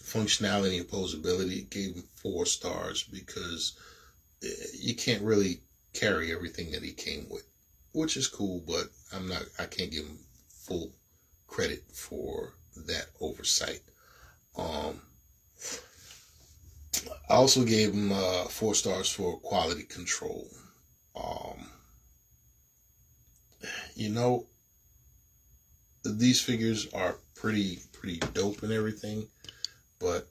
Functionality and posability, gave him 4 stars because you can't really carry everything that he came with, which is cool, but I can't give him full credit for that oversight. I also gave him 4 stars for quality control. These figures are pretty dope and everything, but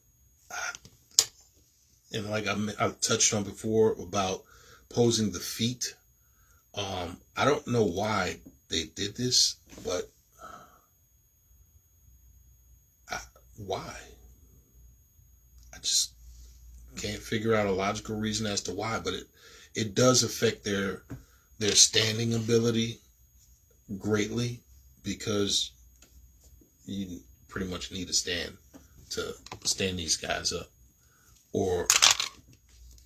and like I've touched on before about posing the feet. I don't know why they did this, but why? I just can't figure out a logical reason as to why, but it does affect their standing ability greatly, because you pretty much need to stand these guys up, or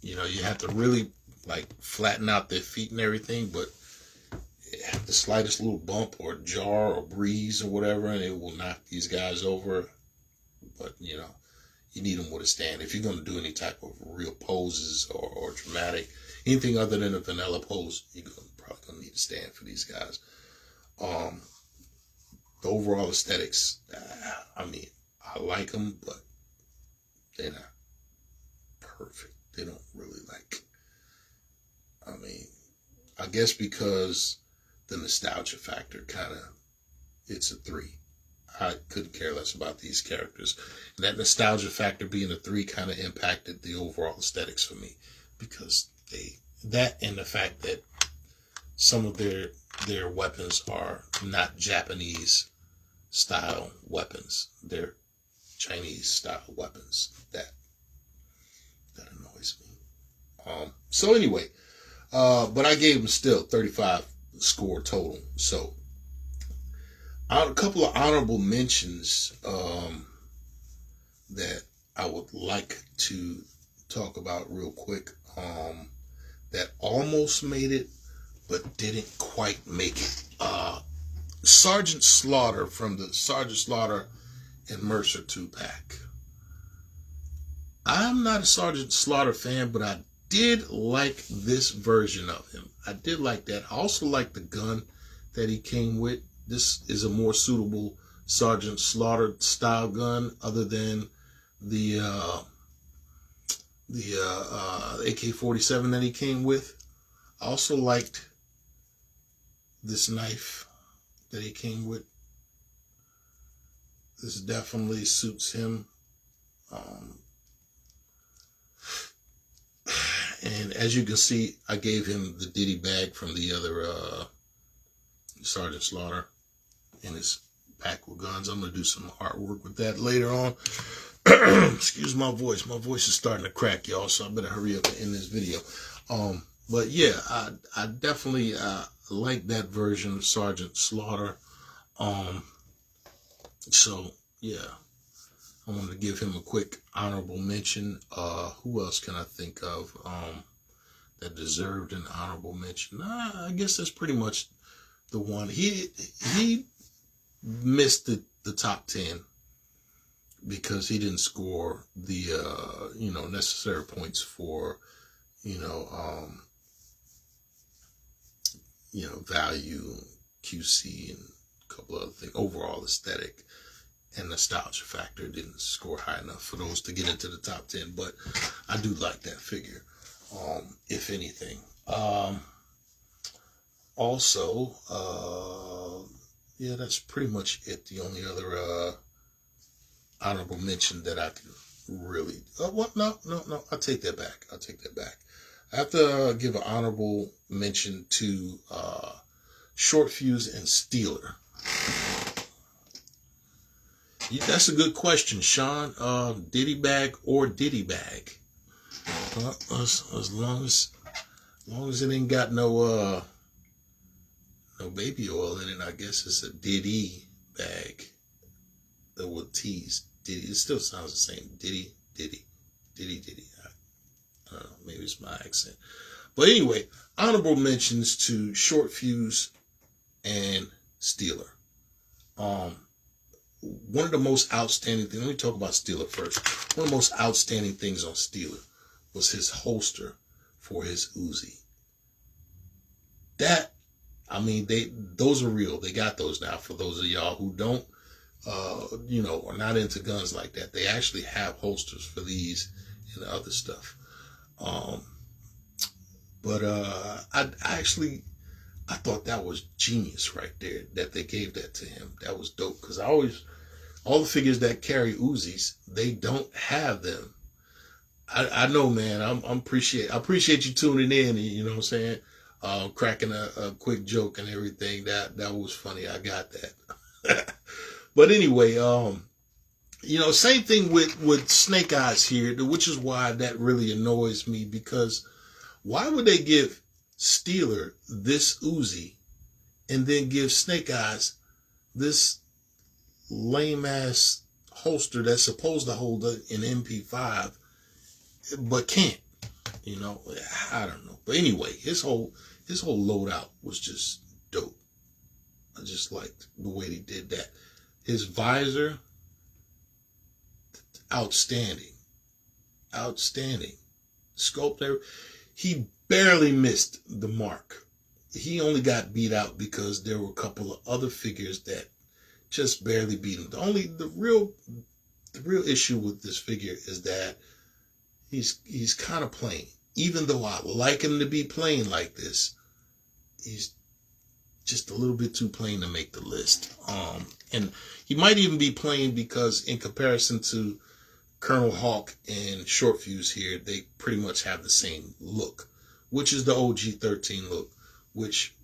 you have to really like flatten out their feet and everything, but the slightest little bump or jar or breeze or whatever, and it will knock these guys over. But you need them with a stand. If you're going to do any type of real poses or dramatic, anything other than a vanilla pose, you're probably going to need a stand for these guys. The overall aesthetics, I I like them, but they're not perfect. They don't really I guess because the nostalgia factor it's a 3. I couldn't care less about these characters. And that nostalgia factor being a 3 kind of impacted the overall aesthetics for me. because that and the fact that some of their weapons are not Japanese style weapons. They're Chinese style weapons. That annoys me. So anyway, but I gave him still 35 score total. So a couple of honorable mentions that I would like to talk about real quick, that almost made it but didn't quite make it. Sergeant Slaughter from the Sergeant Slaughter and Mercer 2-pack. I'm not a Sergeant Slaughter fan, but I did like this version of him. I did like that. I also like the gun that he came with. This is a more suitable Sergeant Slaughter style gun, other than the AK-47 that he came with. I also liked this knife that he came with. This definitely suits him. And as you can see, I gave him the Diddy bag from the other Sergeant Slaughter in his pack with guns. I'm going to do some artwork with that later on. Excuse my voice. My voice is starting to crack, y'all, so I better hurry up and end this video. But yeah, I definitely like that version of Sergeant Slaughter. So yeah, I wanted to give him a quick honorable mention. Who else can I think of that deserved an honorable mention? I guess that's pretty much the one. He missed the top 10 because he didn't score the necessary points for value, QC, and a couple other things. Overall aesthetic and nostalgia factor didn't score high enough for those to get into the top 10, but I do like that figure, if anything. Also, yeah, that's pretty much it. The only other honorable mention that I could really... No, I'll take that back. I have to give an honorable mention to Short Fuse and Steeler. Yeah, that's a good question, Sean. Diddy bag or Diddy bag? As long as it ain't got no baby oil in it, I guess it's a Diddy bag. With T's. Diddy. It still sounds the same. Diddy. I don't know. Maybe it's my accent. But anyway, honorable mentions to Short Fuse and Steeler. One of the most outstanding things, let me talk about Steeler first. One of the most outstanding things on Steeler was his holster for his Uzi. Those are real. They got those now. For those of y'all who don't, are not into guns like that, they actually have holsters for these and other stuff. But I thought that was genius right there, that they gave that to him. That was dope, because all the figures that carry Uzis, they don't have them. I know, man. I appreciate you tuning in. You know what I'm saying? Cracking a quick joke and everything. That was funny. I got that. But anyway, same thing with Snake Eyes here, which is why that really annoys me, because why would they give Steeler this Uzi and then give Snake Eyes this lame ass holster that's supposed to hold an MP5 but can't? I don't know. But anyway, his whole loadout was just dope. I just liked the way he did that. His visor, outstanding. Sculpt there. He barely missed the mark. He only got beat out because there were a couple of other figures that just barely beat him. The real issue with this figure is that he's kind of plain. Even though I like him to be plain like this, he's just a little bit too plain to make the list. And he might even be plain because in comparison to Colonel Hawk and Short Fuse here, they pretty much have the same look, which is the OG13 look, which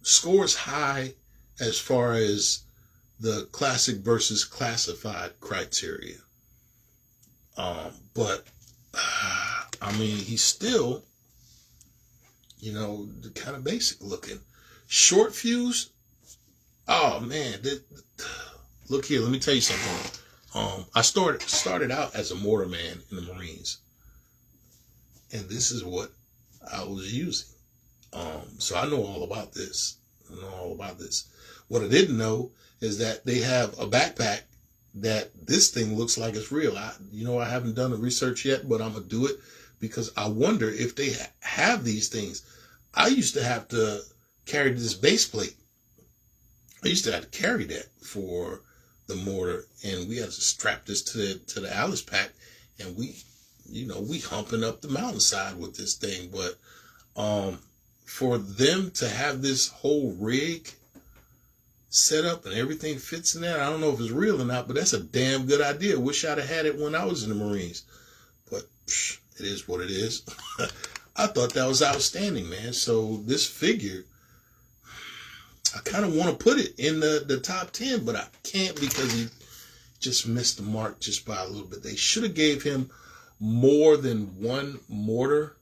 scores high as far as the classic versus classified criteria. But I mean, he's still, kind of basic looking. Short Fuse, oh man, look here, let me tell you something. I started out as a mortarman in the Marines, and this is what I was using. So I know all about this. What I didn't know is that they have a backpack that this thing looks like it's real. I haven't done the research yet, but I'm gonna do it because I wonder if they have these things. I used to have to carry this base plate. I used to have to carry that for the mortar, and we had to strap this to the Alice pack, and we humping up the mountainside with this thing. But for them to have this whole rig set up and everything fits in there, I don't know if it's real or not, but that's a damn good idea. Wish I'd have had it when I was in the Marines, but it is what it is. I thought that was outstanding, man. So this figure, I kind of want to put it in the top 10, but I can't because he just missed the mark just by a little bit. They should have gave him more than one mortar.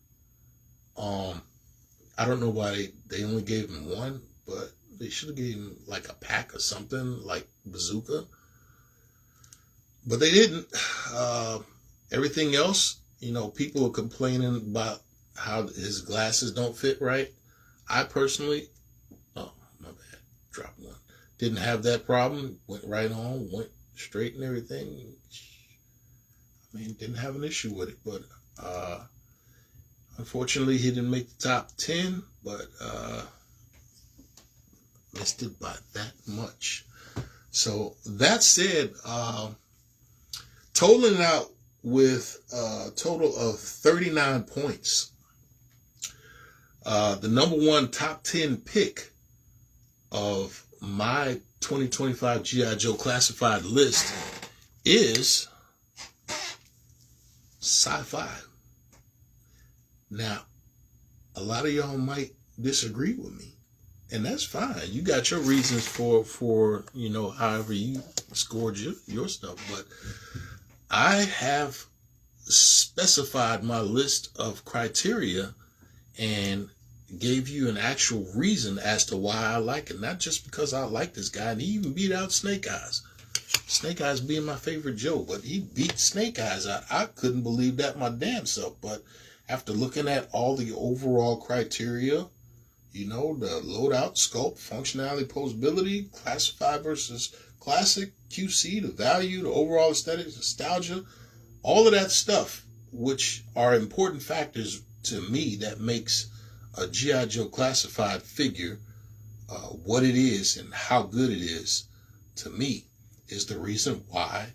I don't know why they only gave him one, but they should have gave him like a pack or something, like bazooka. But they didn't. Everything else, people are complaining about how his glasses don't fit right. I personally, oh, my bad, dropped one. Didn't have that problem. Went right on, went straight and everything. I mean, didn't have an issue with it, but unfortunately, he didn't make the top 10, but missed it by that much. So that said, totaling out with a total of 39 points. The number one top 10 pick of my 2025 G.I. Joe classified list is Sci-Fi. Now, a lot of y'all might disagree with me, and that's fine. You got your reasons for however you scored your stuff, but I have specified my list of criteria and gave you an actual reason as to why I like it. Not just because I like this guy, and he even beat out Snake Eyes. Snake Eyes being my favorite Joe, but he beat Snake Eyes out. I couldn't believe that my damn self, but after looking at all the overall criteria, the loadout, scope, functionality, posability, classified versus classic, QC, the value, the overall aesthetics, nostalgia, all of that stuff, which are important factors to me that makes a G.I. Joe classified figure what it is and how good it is, to me, is the reason why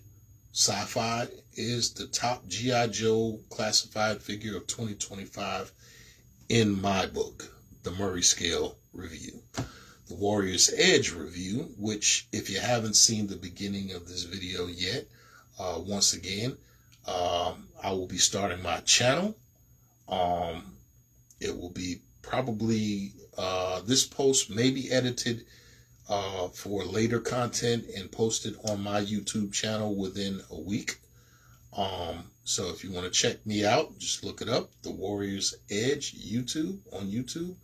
Sci-Fi is the top G.I. Joe classified figure of 2025 in my book, the Murray Scale Review. The Warrior's Edge Review, which if you haven't seen the beginning of this video yet, once again, I will be starting my channel. It will be probably, this post may be edited for later content and posted on my YouTube channel within a week. So if you want to check me out, just look it up, The Warrior's Edge on YouTube.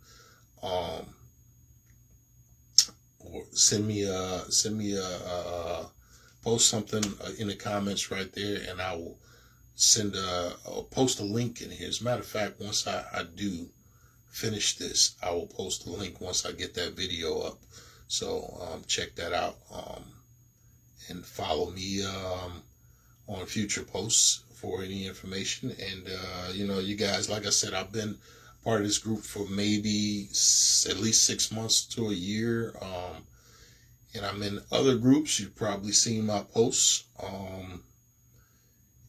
Or send me a post something in the comments right there, and I will post a link in here. As a matter of fact, once I do finish this, I will post a link once I get that video up. So check that out, and follow me on future posts for any information. And you guys, like I said, I've been part of this group for maybe at least 6 months to a year, and I'm in other groups. You've probably seen my posts,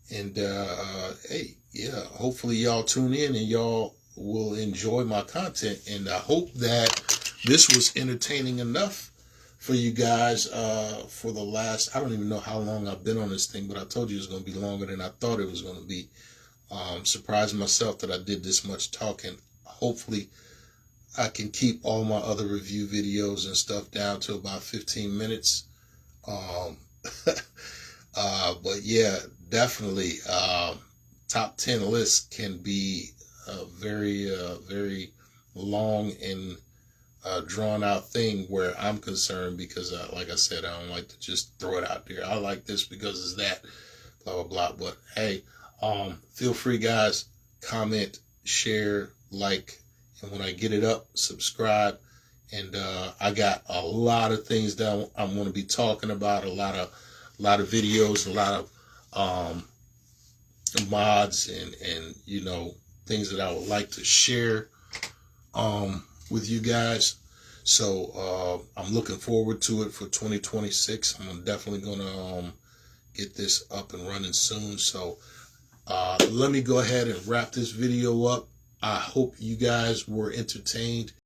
hey, yeah, hopefully y'all tune in and y'all will enjoy my content, and I hope that this was entertaining enough for you guys for the last, I don't even know how long I've been on this thing, but I told you it was going to be longer than I thought it was going to be. Surprised myself that I did this much talking. Hopefully I can keep all my other review videos and stuff down to about 15 minutes. But yeah, definitely top 10 lists can be very long and drawn out thing where I'm concerned, because like I said, I don't like to just throw it out there. I like this because it's that, blah, blah, blah. But hey, feel free, guys, comment, share, like, and when I get it up, subscribe. And I got a lot of things that I'm going to be talking about, a lot of videos, a lot of mods and you know, things that I would like to share with you guys. So I'm looking forward to it for 2026. I'm definitely gonna get this up and running soon. So let me go ahead and wrap this video up. I hope you guys were entertained.